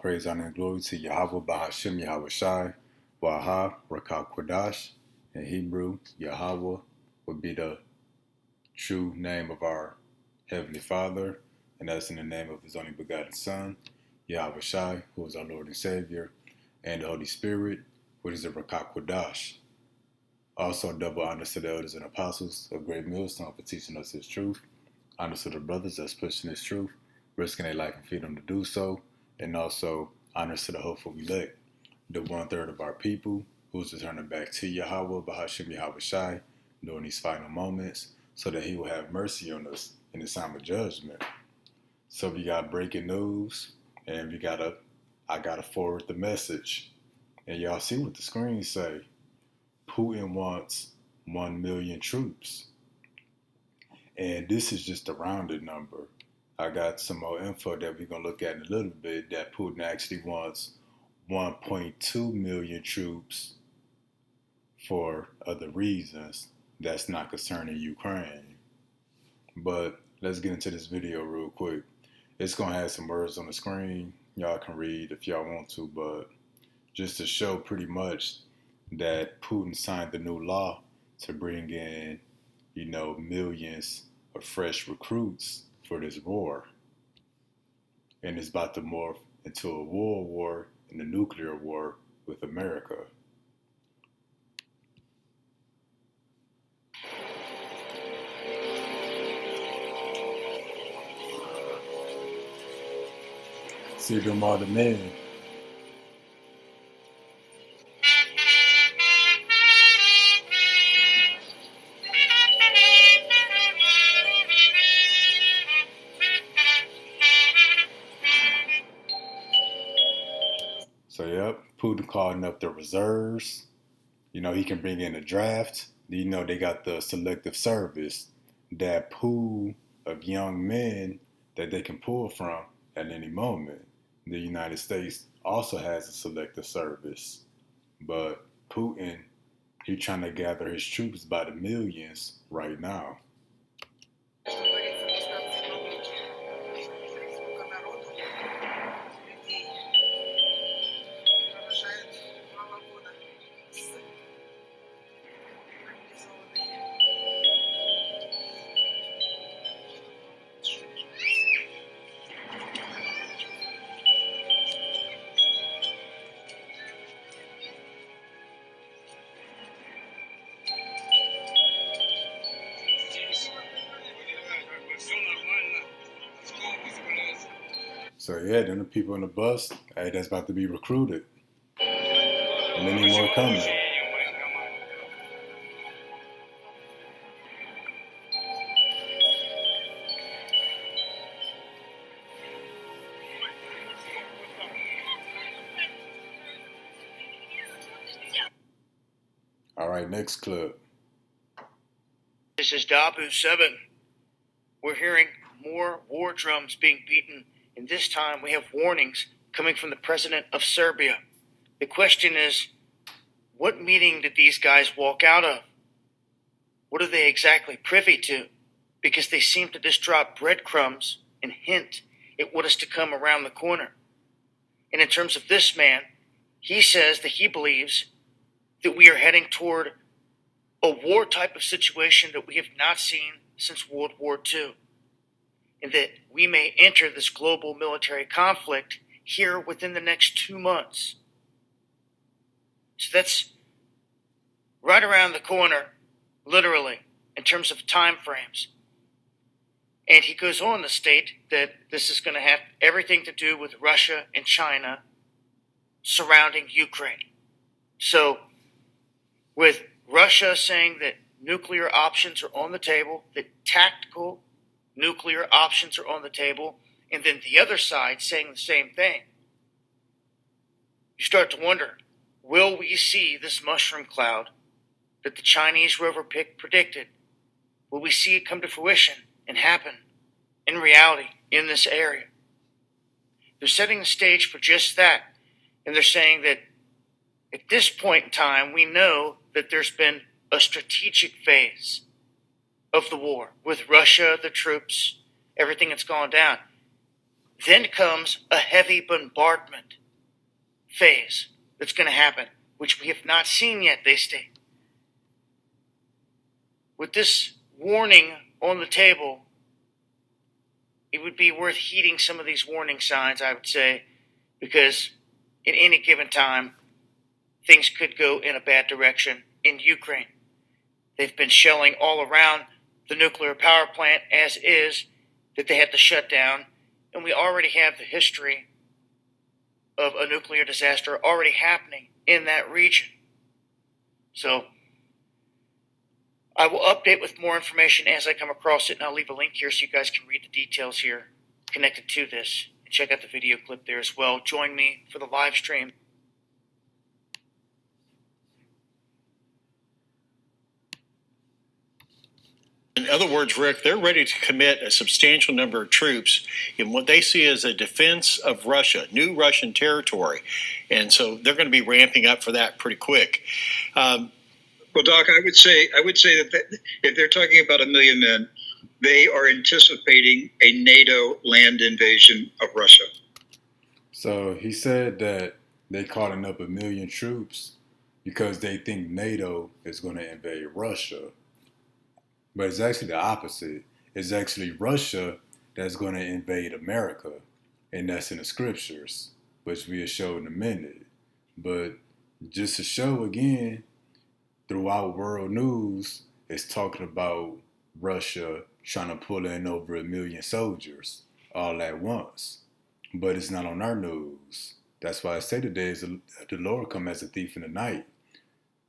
Praise, honor, and glory to Yahweh, Bahashim, Yahweh Shai, Waha, Rakah Kodash. In Hebrew, Yahweh would be the true name of our Heavenly Father, and that's in the name of His only begotten Son, Yahweh Shai, who is our Lord and Savior, and the Holy Spirit, which is the Rakah Kodash. Also, double honors to the elders and apostles of Great Millstone for teaching us His truth. Honors to the brothers that's pushing His truth, risking their life and freedom to do so. And also, honors to the hopeful elect, the 1/3 of our people who's returning back to Yahweh, Bahashim Yahweh Shai, during these final moments, so that He will have mercy on us in the time of judgment. So we got breaking news, and I gotta forward the message. And y'all see what the screen say. Putin wants 1 million troops. And this is just a rounded number. I got some more info that we're going to look at in a little bit, that Putin actually wants 1.2 million troops for other reasons that's not concerning Ukraine. But let's get into this video real quick. It's going to have some words on the screen. Y'all can read if y'all want to, but just to show pretty much that Putin signed the new law to bring in, millions of fresh recruits for this war. And it's about to morph into a world war and a nuclear war with America. See them all the men. So, yep, Putin calling up the reserves. He can bring in a draft. They got the selective service, that pool of young men that they can pull from at any moment. The United States also has a selective service. But Putin, he's trying to gather his troops by the millions right now. So yeah, then the people on the bus, hey, that's about to be recruited. Many more coming. All right, next clip. This is WW3. We're hearing more war drums being beaten, and this time we have warnings coming from the president of Serbia. The question is, what meeting did these guys walk out of? What are they exactly privy to? Because they seem to just drop breadcrumbs and hint at what is to come around the corner. And in terms of this man, he says that he believes that we are heading toward a war type of situation that we have not seen since World War II, and that we may enter this global military conflict here within the next 2 months. So that's right around the corner, literally, in terms of time frames. And he goes on to state that this is going to have everything to do with Russia and China surrounding Ukraine. So, with Russia saying that nuclear options are on the table, that tactical nuclear options are on the table, and then the other side saying the same thing, you start to wonder, will we see this mushroom cloud that the Chinese rover predicted? Will we see it come to fruition and happen in reality in this area? They're setting the stage for just that, and they're saying that at this point in time, we know that there's been a strategic phase of the war with Russia, the troops, everything that's gone down. Then comes a heavy bombardment phase that's going to happen, which we have not seen yet, they state. With this warning on the table, it would be worth heeding some of these warning signs, I would say, because at any given time, things could go in a bad direction in Ukraine. They've been shelling all around the nuclear power plant as is, that they had to shut down, and we already have the history of a nuclear disaster already happening in that region. So I will update with more information as I come across it, and I'll leave a link here so you guys can read the details here connected to this. And check out the video clip there as well. Join me for the live stream. In other words, Rick, they're ready to commit a substantial number of troops in what they see as a defense of Russia, new Russian territory. And so they're going to be ramping up for that pretty quick. Well, Doc, I would say that if they're talking about 1 million men, they are anticipating a NATO land invasion of Russia. So he said that they calling up 1 million troops because they think NATO is going to invade Russia. But it's actually the opposite. It's actually Russia that's going to invade America. And that's in the scriptures, which we'll show in a minute. But just to show again, throughout world news, it's talking about Russia trying to pull in over 1 million soldiers all at once. But it's not on our news. That's why I say today is the Lord come as a thief in the night.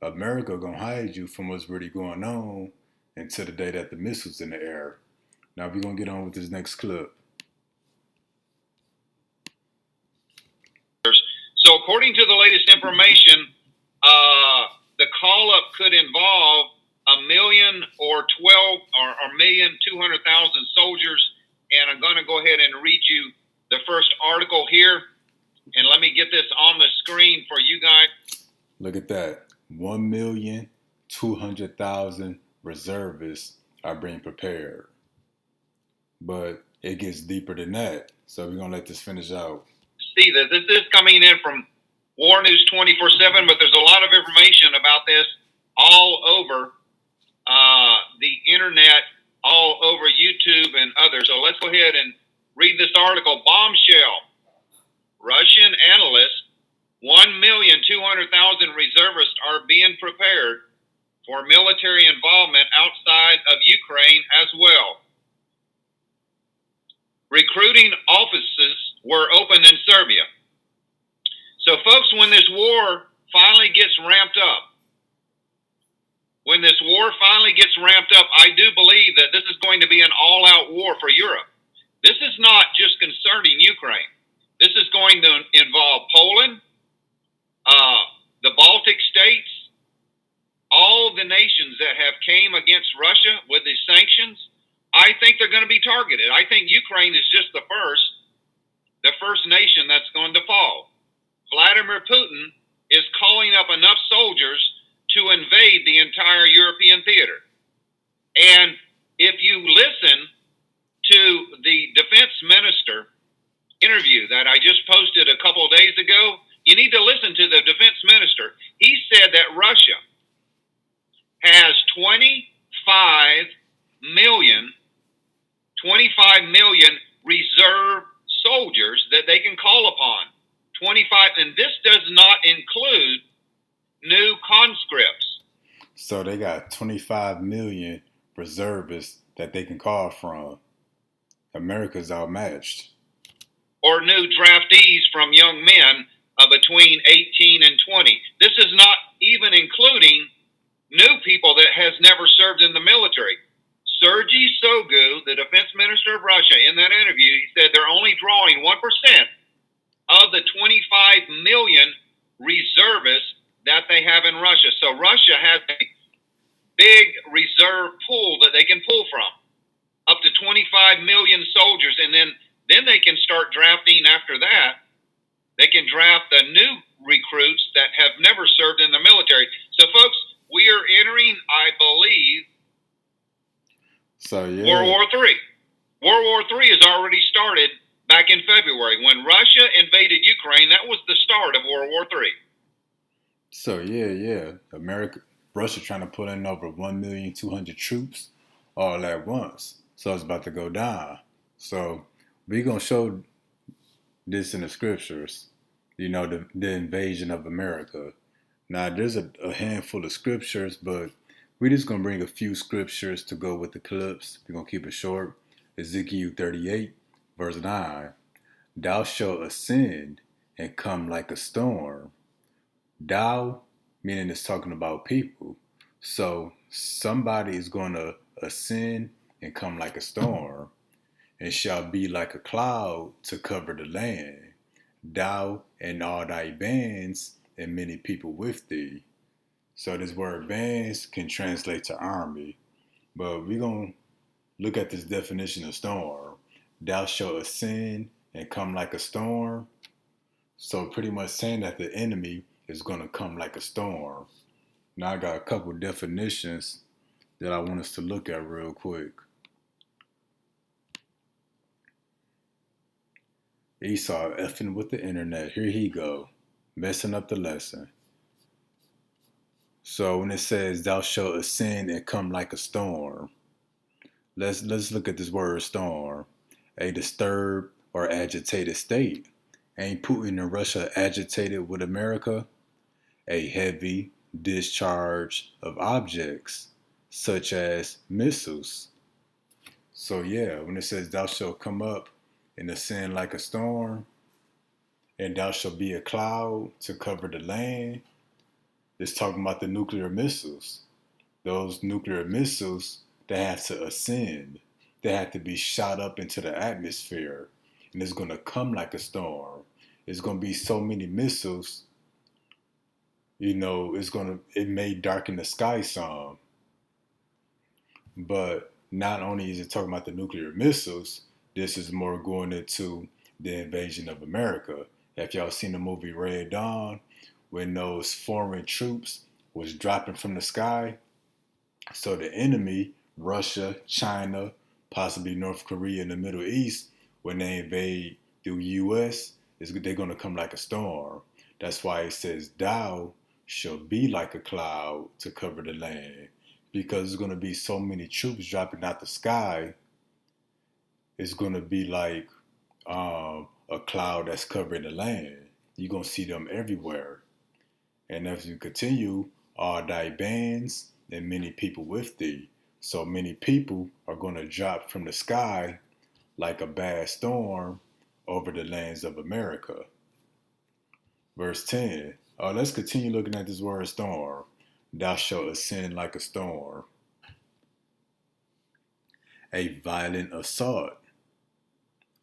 America gonna hide you from what's really going on until the day that the missiles in the air. Now we're gonna get on with this next clip. So according to the latest information, the call-up could involve 1 million or 1,200,000 soldiers. And I'm going to go ahead and read you the first article here. And let me get this on the screen for you guys. Look at that. 1,200,000 reservists are being prepared. But it gets deeper than that. So we're going to let this finish out. See that this is coming in from War News 24/7, but there's a lot of information about this all over the internet, all over YouTube and others. So let's go ahead and read this article. Bombshell. Russian analysts, 1,200,000 reservists are being prepared for military involvement outside of Ukraine as well. Recruiting offices were opened in Serbia. So, folks, when this war finally gets ramped up, I do believe that this is going to be an all-out war for Europe. This is not just concerning Ukraine. This is going to involve Poland, the Baltic states, all the nations that have came against Russia with the sanctions. I think they're going to be targeted. I think Ukraine is just the first nation that's going to fall. Vladimir Putin is calling up enough soldiers to invade the entire European theater. And if you listen to the defense minister interview that I just posted a couple of days ago, you need to listen to the defense minister. He said that Russia has 25 million reserve soldiers that they can call upon. 25, and this does not include new conscripts. So they got 25 million reservists that they can call from. America's outmatched. Or new draftees from young men between 18 and 20. This is not even including new people that has never served in the military. Sergei Shoigu, the defense minister of Russia, in that interview, he said they're only drawing 1% of the 25 million reservists that they have in Russia. So Russia has a big reserve pool that they can pull from, up to 25 million soldiers, and then they can start drafting after that. They can draft the new recruits that have never served in the military. So, folks, we are entering, I believe, World War III. World War III has already started back in February. When Russia invaded Ukraine, that was the start of World War III. So Russia trying to put in over 1,200,000 troops all at once. So it's about to go down. So we're gonna show this in the scriptures. The invasion of America. Now there's a handful of scriptures, but we're just gonna bring a few scriptures to go with the clips. We're gonna keep it short. Ezekiel 38, verse 9. Thou shalt ascend and come like a storm. Thou, meaning it's talking about people. So somebody is going to ascend and come like a storm, and shall be like a cloud to cover the land. Thou and all thy bands and many people with thee. So this word bands can translate to army, but we're going to look at this definition of storm. Thou shalt ascend and come like a storm. So pretty much saying that the enemy is going to come like a storm. Now I got a couple definitions that I want us to look at real quick. Esau effing with the internet. Here he go, messing up the lesson. So when it says thou shalt ascend and come like a storm, let's look at this word storm. A disturbed or agitated state. Ain't Putin and Russia agitated with America? A heavy discharge of objects, such as missiles. So when it says thou shalt come up and ascend like a storm, and thou shalt be a cloud to cover the land, it's talking about the nuclear missiles. Those nuclear missiles, they have to ascend. They have to be shot up into the atmosphere, and it's going to come like a storm. It's going to be so many missiles, it may darken the sky some. But not only is it talking about the nuclear missiles, this is more going into the invasion of America. If y'all seen the movie Red Dawn, when those foreign troops was dropping from the sky, so the enemy, Russia, China, possibly North Korea and the Middle East, when they invade the U.S., they're going to come like a storm. That's why it says, thou shall be like a cloud to cover the land. Because there's going to be so many troops dropping out the sky, it's going to be like a cloud that's covering the land. You're going to see them everywhere. And as you continue, all thy bands and many people with thee. So many people are going to drop from the sky like a bad storm over the lands of America. Verse 10. Let's continue looking at this word storm. Thou shalt ascend like a storm. A violent assault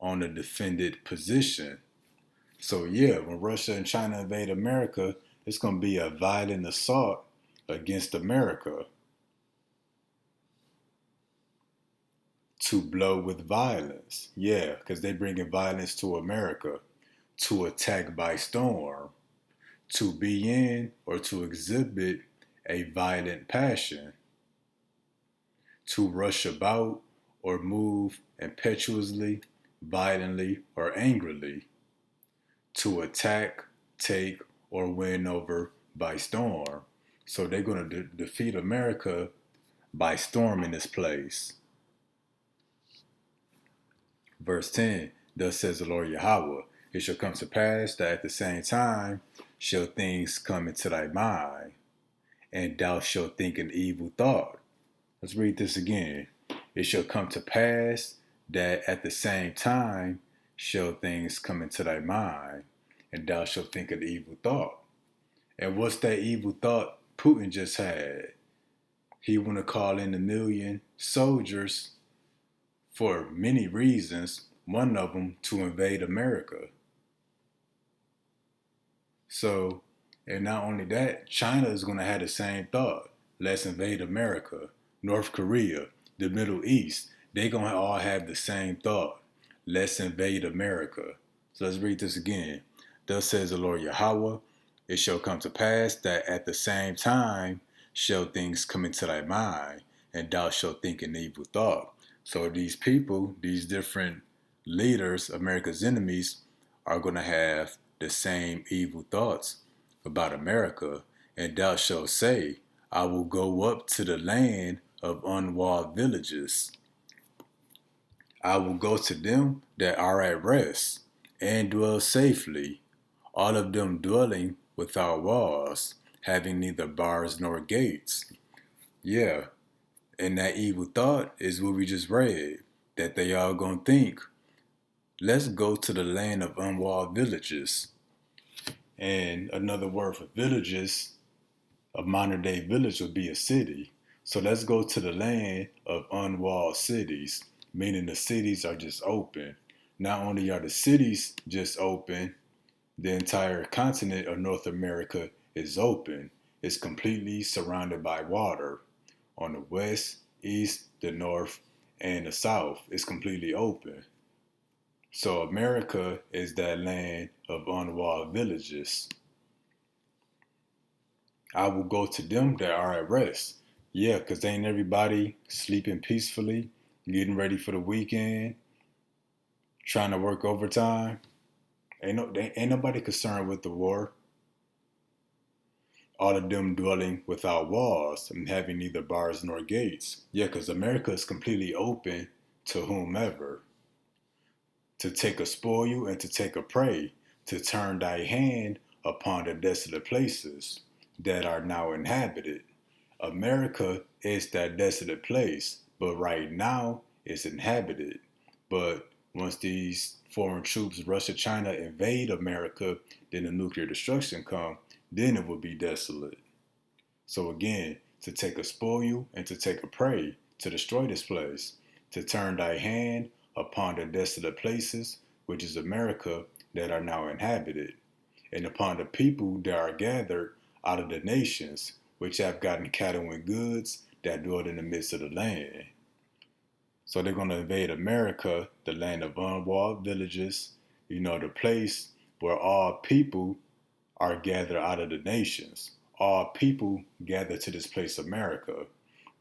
on a defended position. So when Russia and China invade America, it's going to be a violent assault against America. To blow with violence. Because they bringing violence to America. To attack by storm. To be in or to exhibit a violent passion. To rush about or move impetuously, violently, or angrily. To attack, take, or win over by storm. So they're going to defeat America by storming this place. Verse 10, thus says the Lord Yahweh, it shall come to pass that at the same time shall things come into thy mind, and thou shalt think an evil thought. Let's read this again. It shall come to pass that at the same time shall things come into thy mind, and thou shalt think an evil thought. And what's that evil thought Putin just had? He want to call in 1,000,000 soldiers for many reasons, one of them to invade America. So, and not only that, China is going to have the same thought. Let's invade America. North Korea, the Middle East, they're going to all have the same thought. Let's invade America. So let's read this again. Thus says the Lord Yahweh, it shall come to pass that at the same time shall things come into thy mind, and thou shalt think an evil thought. So these people, these different leaders, America's enemies, are going to have the same evil thoughts about America. And thou shalt say, I will go up to the land of unwalled villages. I will go to them that are at rest and dwell safely, all of them dwelling without walls, having neither bars nor gates. Yeah, and that evil thought is what we just read, that they all gonna think, let's go to the land of unwalled villages. And another word for villages, a modern day village would be a city. So let's go to the land of unwalled cities, meaning the cities are just open. Not only are the cities just open, the entire continent of North America is open. It's completely surrounded by water. On the west, east, the north, and the south, it's completely open. So America is that land of unwalled villages. I will go to them that are at rest. Yeah, because ain't everybody sleeping peacefully, getting ready for the weekend, trying to work overtime. Ain't nobody concerned with the war. All of them dwelling without walls and having neither bars nor gates. Yeah, because America is completely open to whomever. To take a spoil and to take a prey, to turn thy hand upon the desolate places that are now inhabited. America is that desolate place, but right now it's inhabited. But once these foreign troops, Russia, China, invade America, then the nuclear destruction come, then it will be desolate. So again, to take a spoil and to take a prey, to destroy this place, to turn thy hand upon the desolate places, which is America, that are now inhabited, and upon the people that are gathered out of the nations, which have gotten cattle and goods that dwell in the midst of the land. So they're going to invade America, the land of unwalled villages, the place where all people are gathered out of the nations. All people gather to this place, America,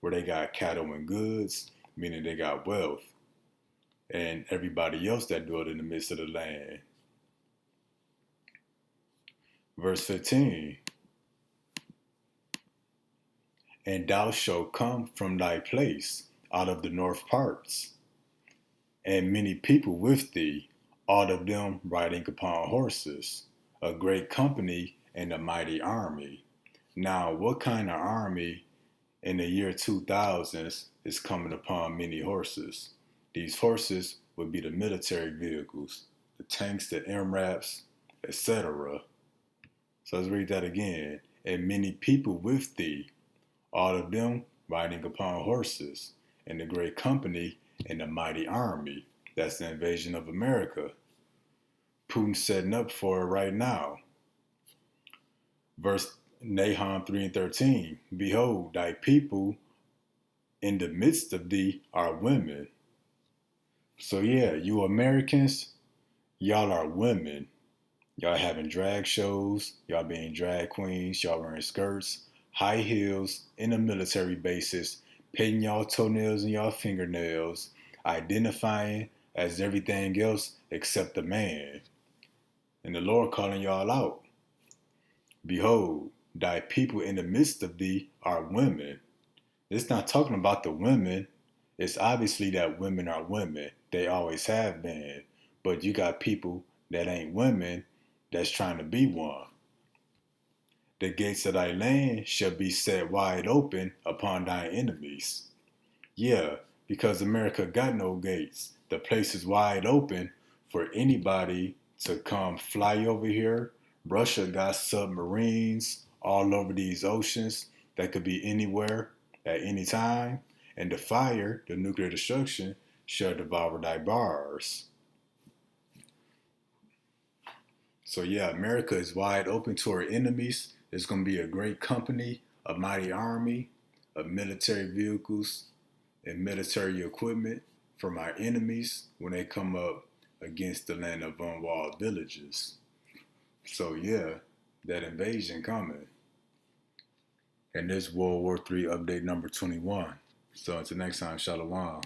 where they got cattle and goods, meaning they got wealth, and everybody else that dwelled in the midst of the land. Verse 15, and thou shalt come from thy place out of the north parts, and many people with thee, all of them riding upon horses, a great company and a mighty army. Now, what kind of army in the year 2000s is coming upon many horses? These horses would be the military vehicles, the tanks, the MRAPs, etc. So let's read that again. And many people with thee, all of them riding upon horses, and the great company and the mighty army. That's the invasion of America. Putin's setting up for it right now. Verse Nahum 3 and 13. Behold, thy people in the midst of thee are women. So yeah, you Americans, y'all are women. Y'all having drag shows, y'all being drag queens, y'all wearing skirts, high heels, in a military basis, painting y'all toenails and y'all fingernails, identifying as everything else except a man. And the Lord calling y'all out. Behold, thy people in the midst of thee are women. It's not talking about the women. It's obviously that women are women. They always have been. But you got people that ain't women that's trying to be one. The gates of thy land shall be set wide open upon thy enemies. Yeah, because America got no gates. The place is wide open for anybody to come fly over here. Russia got submarines all over these oceans that could be anywhere at any time. And the fire, the nuclear destruction, shall devour thy bars. So yeah, America is wide open to our enemies. There's going to be a great company, a mighty army of military vehicles and military equipment from our enemies when they come up against the land of unwalled villages. So yeah, that invasion coming. And this World War III update number 21. So until next time, Shalom.